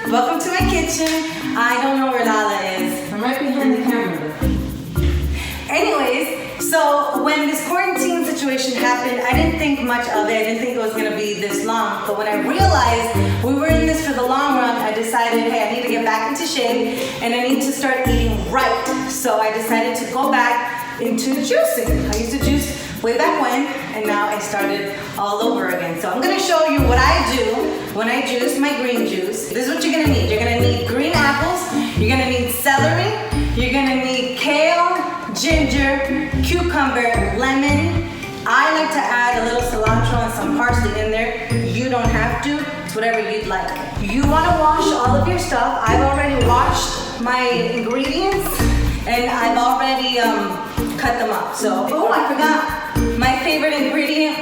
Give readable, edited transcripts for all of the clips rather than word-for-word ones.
Welcome to my kitchen. I don't know where Lala is. I'm right behind the camera. Anyways, so when this quarantine situation happened, I didn't think much of it. I didn't think it was gonna be this long. But when I realized we were in this for the long run, I decided, hey, I need to get back into shape and I need to start eating right. So I decided to go back into juicing. I used to juice way back when, and now I started all over again. So I'm gonna show you what I do when I juice my green juice. This is what you're gonna need. You're gonna need green apples, you're gonna need celery, you're gonna need kale, ginger, cucumber, lemon. I like to add a little cilantro and some parsley in there. You don't have to, it's whatever you'd like. You wanna wash all of your stuff. I've already washed my ingredients and I've already cut them up. So, oh, I forgot my favorite ingredient.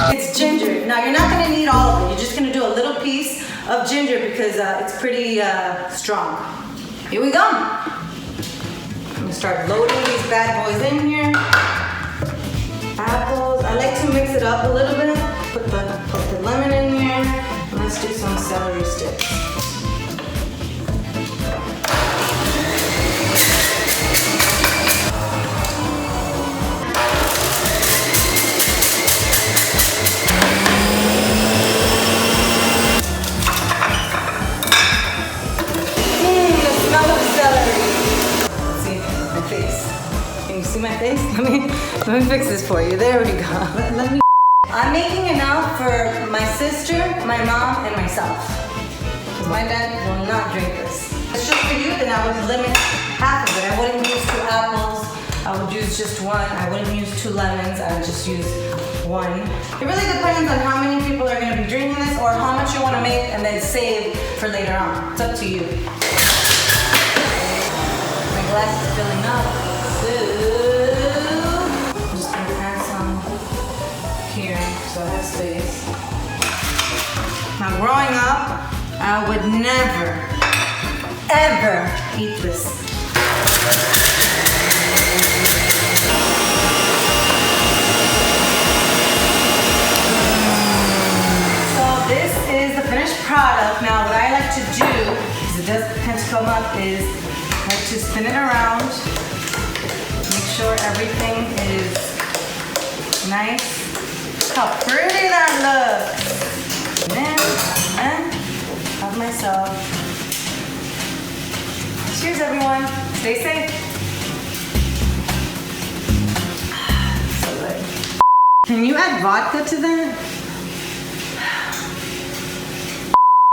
It's ginger. Now, you're not gonna need all of it. You're just gonna do a little piece of ginger because it's pretty strong. Here we go. I'm gonna start loading these bad boys in here. Apples. I like to mix it up a little bit. Put the lemon in here. And let's do some celery sticks. My face? Let me fix this for you. There we go. Let me. I'm making enough for my sister, my mom, and myself. Because my dad will not drink this. It's just for you, then I would limit half of it. I wouldn't use 2 apples. I would use just 1. I wouldn't use 2 lemons. I would just use 1. It really depends on how many people are going to be drinking this or how much you want to make and then save for later on. It's up to you. My glass is filling up. So I have space. Now growing up, I would never, ever eat this. So this is the finished product. Now what I like to do, because it does tend to come up, is I like to spin it around, make sure everything is nice. How pretty that looks. And then, have myself. Cheers, everyone. Stay safe. So good. Can you add vodka to that?